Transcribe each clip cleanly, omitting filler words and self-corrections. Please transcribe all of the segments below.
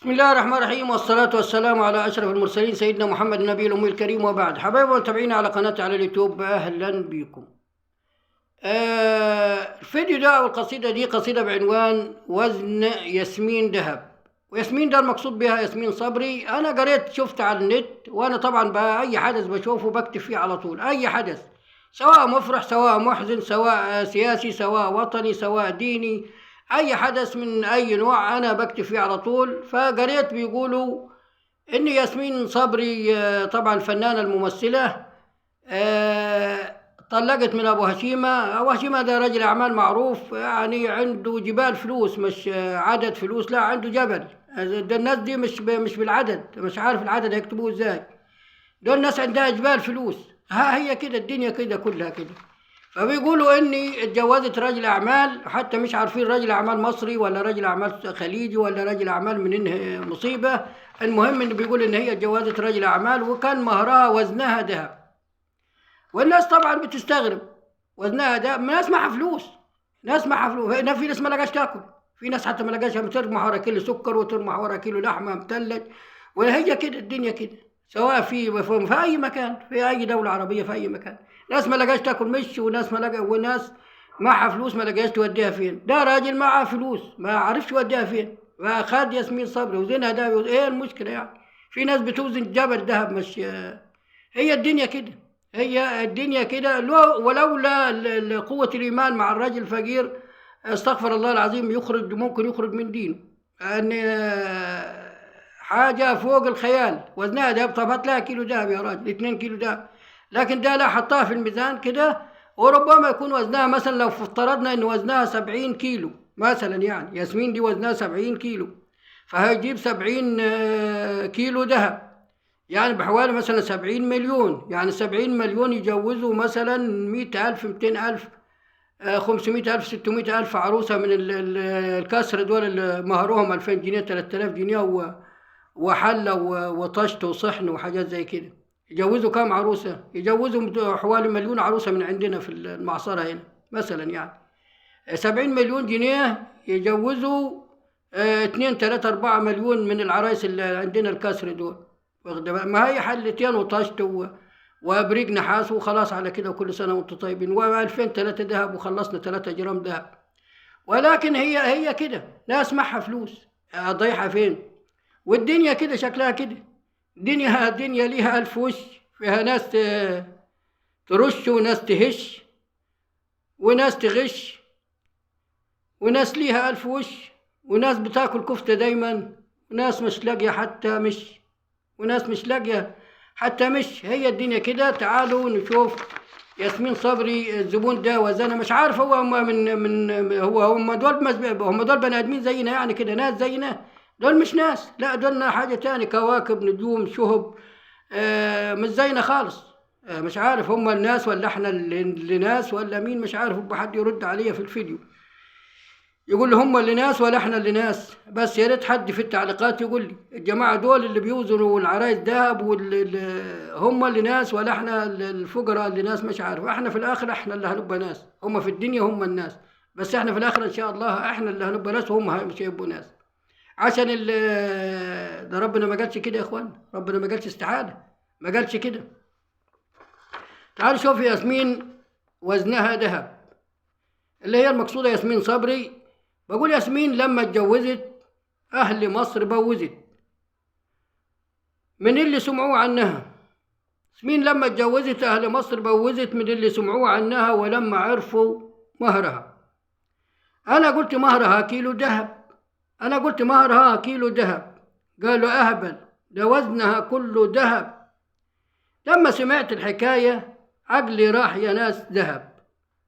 بسم الله الرحمن الرحيم، والصلاة والسلام على أشرف المرسلين سيدنا محمد النبي الأمي الكريم، وبعد. حبايبي ومتابعين على قناتي على اليوتيوب، أهلا بكم. الفيديو ده أو القصيدة دي قصيدة بعنوان وزن ياسمين ذهب. وياسمين ده المقصود بها ياسمين صبري. أنا قريت شفت على النت، وأنا طبعا بقى أي حدث بشوفه بكتب فيه على طول. أي حدث سواء مفرح سواء محزن سواء سياسي سواء وطني سواء ديني، اي حدث من اي نوع انا بكتب فيه على طول. فقريت بيقولوا ان ياسمين صبري، طبعا الفنانة الممثلة، طلقت من ابو هشيمة. ابو هشيمة ده رجل اعمال معروف، يعني عنده جبال فلوس، مش عدد فلوس، لا عنده جبل. ده الناس دي مش بالعدد، مش عارف العدد هيكتبوه ازاي. دول الناس عندها جبال فلوس. ها هي كده الدنيا كده كلها كده. فبيقولوا اني اتجوزت رجل اعمال، حتى مش عارفين رجل اعمال مصري ولا رجل اعمال خليجي ولا رجل اعمال من انه مصيبه. المهم انه بيقول ان هي اتجوزت رجل اعمال وكان مهرها وزنها ذهب. والناس طبعا بتستغرب، وزنها ده ناس معها فلوس، ناس معها فلوس. في ناس ما لقاش تاكل، في ناس حتى ما لقاش ترمى ورا كيلو سكر وترمى ورا كيلو لحمه مثلج. وهي كده الدنيا كده، سواء في اي مكان، في اي دوله عربيه، في اي مكان. ناس ما لقاش تاكل مش، وناس ما لقى، وناس معها فلوس ما لقاش توديها فين. ده راجل معاه فلوس ما عرفش يوديها فين، فخد ياسمين صبري وزنها ده. ايه المشكله يعني؟ في ناس بتوزن جبل ذهب، مش هي الدنيا كده. هي الدنيا كده. ولولا قوة الإيمان مع الرجل الفقير، استغفر الله العظيم، ممكن يخرج من دينه. أن حاجة فوق الخيال. وزنها دهب، طب هات لها كيلو دهب يا راجل، 2 كيلو دهب. لكن ده لا، حطها في الميزان كده، وربما يكون وزنها مثلا، لو افترضنا ان وزنها 70 كيلو مثلا، يعني ياسمين دي وزنها 70 كيلو، فهيجيب 70 كيلو دهب، يعني بحوالي مثلا 70 مليون. يعني 70 مليون يجوزوا مثلا 100,000 200,000 500,000 600,000 عروسة من الكسر دول اللي مهرهم 2000 جنيه 3000 جنيه، وحلة وطشت وصحن وحاجات زي كده. يجوزوا كام عروسة؟ يجوزوا حوالي مليون عروسة من عندنا في المعصرة هنا مثلا. يعني 70 مليون جنيه يجوزوا 2 3 4 مليون من العرايس اللي عندنا الكسر دول. ما هي حلتين وطشت وابريق نحاس وخلاص على كده، وكل سنة وانتم طيبين، و2000 3 ذهب وخلصنا 3 جرام ذهب. ولكن هي كده، ناس معها فلوس ضايعة فين؟ والدنيا كده شكلها كده. دنيا ليها ألف وش، فيها ناس ترش وناس تهش وناس تغش، وناس ليها ألف وش، وناس بتاكل كفتة دايما، وناس مش لاقية حتى مش، وناس مش لاقية حتى مش. هي الدنيا كده. تعالوا نشوف ياسمين صبري الزبون ده وزنها. مش عارف هو هم هم دول بني ادمين زينا يعني كده، ناس زينا؟ دول مش ناس، لا دولنا حاجة تاني، كواكب نجوم شهب. مش زينا خالص. مش عارف هم الناس ولا احنا اللي ناس ولا مين، مش عارف. حد يرد عليا في الفيديو يقول لي هم اللي ناس ولا احنا اللي ناس. بس يا ريت حد في التعليقات يقول لي الجماعه دول اللي بيوزنوا العرايس ذهب هم اللي ناس ولا احنا الفقراء اللي ناس. مش عارف. احنا في الاخر احنا اللي هنبقى ناس، هم في الدنيا هم الناس، بس احنا في الاخر ان شاء الله احنا اللي هنبقى ناس وهم مش هيبقوا ناس. عشان ده ربنا ما قالش كده يا اخوان، ربنا ما قالش استحاله، ما قالش كده. تعالوا شوف ياسمين وزنها ذهب، اللي هي المقصوده ياسمين صبري. بقول ياسمين لما اتجوزت أهل مصر بوزت من اللي سمعوه عنها. ياسمين لما اتجوزت أهل مصر بوزت من اللي سمعوه عنها ولما عرفوا مهرها. أنا قلت مهرها كيلو ذهب، أنا قلت مهرها كيلو ذهب. قالوا أهبل، ده وزنها كله ذهب. لما سمعت الحكاية عقلي راح يا ناس ذهب،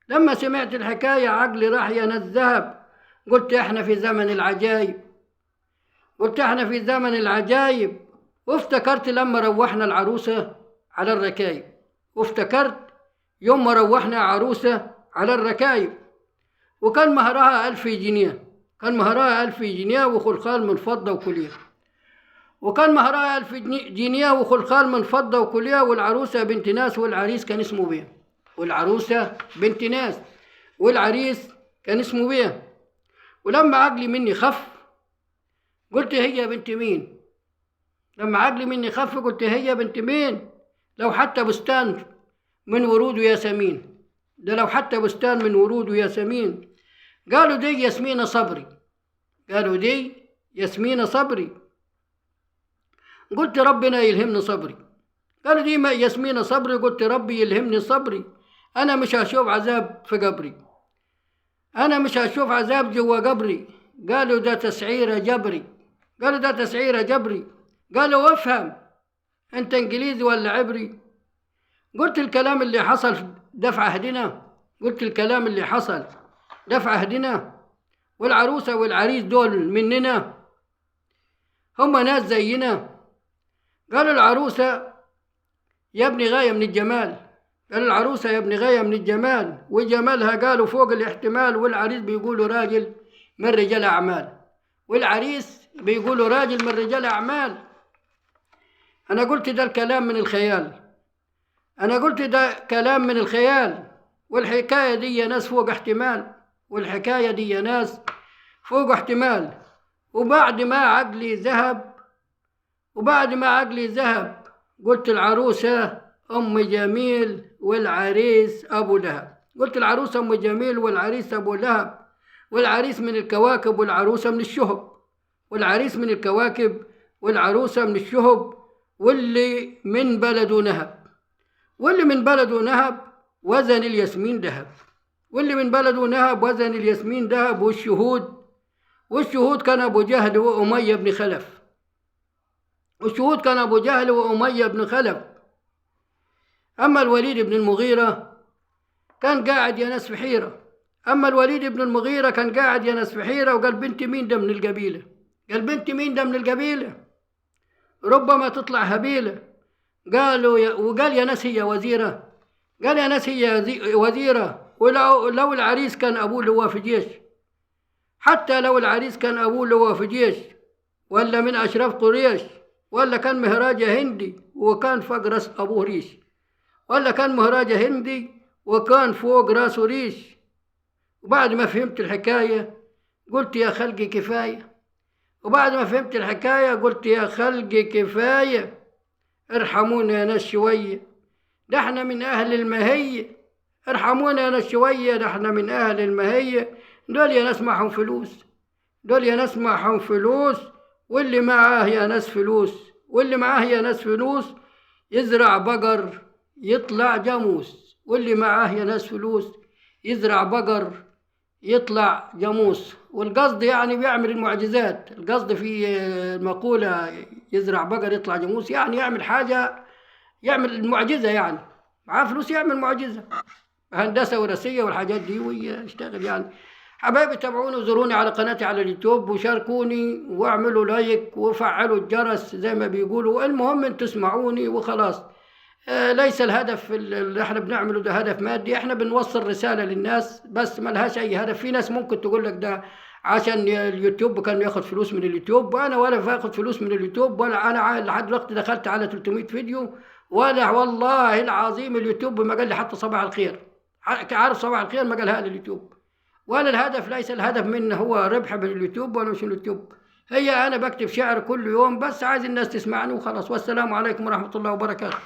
لما سمعت الحكاية عقلي راح يا ناس ذهب. قلت احنا في زمن العجايب، قلت احنا في زمن العجايب. وافتكرت لما روحنا العروسة على الركايب، وافتكرت يوم ما روحنا عروسة على الركايب. وكان مهرها 1000 جنيه، كان مهرها 1000 جنيه وخلخال من فضة وكلية، وكان مهرها 1000 جنيه وخلخال من فضة وكلية. والعروسة بنت ناس والعريس كان اسمه بيه، والعروسة بنت ناس والعريس كان اسمه بيه. ولما عقلي مني خف قلت هي بنت مين؟ لما عقلي مني خف قلت هي بنت مين؟ لو حتى بستان من ورود وياسمين، ده لو حتى بستان من ورود وياسمين. قالوا دي ياسمين صبري، قالوا دي ياسمين صبري. قلت ربنا يلهمني صبري. قالوا دي ما ياسمين صبري. قلت ربي يلهمني صبري. أنا مش هشوف عذاب في قبري، أنا مش هشوف عذاب جوا قبري. قالوا ده تسعيرة جبري، قالوا ده تسعيرة جبري. قالوا افهم أنت إنجليزي ولا عبري؟ قلت الكلام اللي حصل دفع عهدنا، قلت الكلام اللي حصل دفع عهدنا، والعروسة والعريس دول مننا، هم ناس زينا. قالوا العروسة يا ابني غاية من الجمال، قالوا العروسة يا ابني غاية من الجمال، وجمالها قالوا فوق الاحتمال، والعريس بيقولوا راجل من رجال أعمال، والعريس بيقولوا راجل من رجال أعمال. أنا قلت ده الكلام من الخيال، أنا قلت ده كلام من الخيال، والحكاية دي ناس فوق احتمال، والحكاية دي ناس فوق احتمال. وبعد ما عقلي ذهب قلت العروسة أم جميل والعريس أبو لهب. قلت العروسة أم جميل والعريس أبو لهب، والعريس من الكواكب والعروسة من الشهب، والعريس من الكواكب والعروسة من الشهب، واللي من بلده نهب، واللي من بلده نهب وزن الياسمين ذهب، واللي من بلده نهب وزن الياسمين ذهب. والشهود كان أبو جهل وأمية بن خلف، والشهود كان أبو جهل وأمية بن خلف. أما الوليد بن المغيرة كان قاعد ينس في حيرة، أما الوليد بن المغيرة كان قاعد ينس في حيرة، وقال بنت مين ده من القبيلة؟ قال بنت مين ده من القبيلة؟ ربما تطلع هبيلة. وقال يا ناس هي وزيرة، قال يا ناس هي وزيرة. ولو العريس كان أبوه لواء في جيش، حتى لو العريس كان أبوه لواء في جيش، ولا من أشراف قريش، ولا كان مهراجة هندي وكان فوق راس أبوه ريش، ولا كان مهراجة هندي وكان فوق راسه ريش. وبعد ما فهمت الحكاية قلت يا خلقي كفاية، وبعد ما فهمت الحكاية قلت يا خلقي كفاية، ارحمونا يا ناس شوية، ده احنا من أهل المهية، ارحمونا يا ناس شوية، ده احنا من أهل المهية. دول يا ناس معهم فلوس، دول يا ناس معهم فلوس، واللي معاه يا ناس فلوس، واللي معاه يا ناس فلوس يزرع بقر يطلع جاموس، واللي معاه يا ناس فلوس يزرع بقر يطلع جاموس. والقصد يعني بيعمل المعجزات، القصد في المقولة يزرع بقر يطلع جاموس، يعني يعمل حاجة، يعمل المعجزة، يعني معاه فلوس يعمل معجزة، هندسة وراثية والحاجات دي ويشتغل. يعني حبايبي تابعوني وزوروني على قناتي على اليوتيوب، وشاركوني واعملوا لايك وفعلوا الجرس زي ما بيقولوا. المهم انتوا تسمعوني وخلاص. ليس الهدف اللي احنا بنعمله ده هدف مادي، احنا بنوصل رسالة للناس بس، ما لهاش اي هدف. في ناس ممكن تقول لك ده عشان اليوتيوب كان ياخد فلوس من اليوتيوب، وانا ولا باخد فلوس من اليوتيوب، ولا انا لحد دلوقتي دخلت على 300 فيديو، ولا والله العظيم اليوتيوب ما قال لي حتى صباح الخير. عارف صباح الخير ما قالها لي اليوتيوب. ولا الهدف، ليس الهدف منه هو ربح من اليوتيوب ولا مش اليوتيوب. هي انا بكتب شعر كل يوم بس عايز الناس تسمعني وخلاص. والسلام عليكم ورحمة الله وبركاته.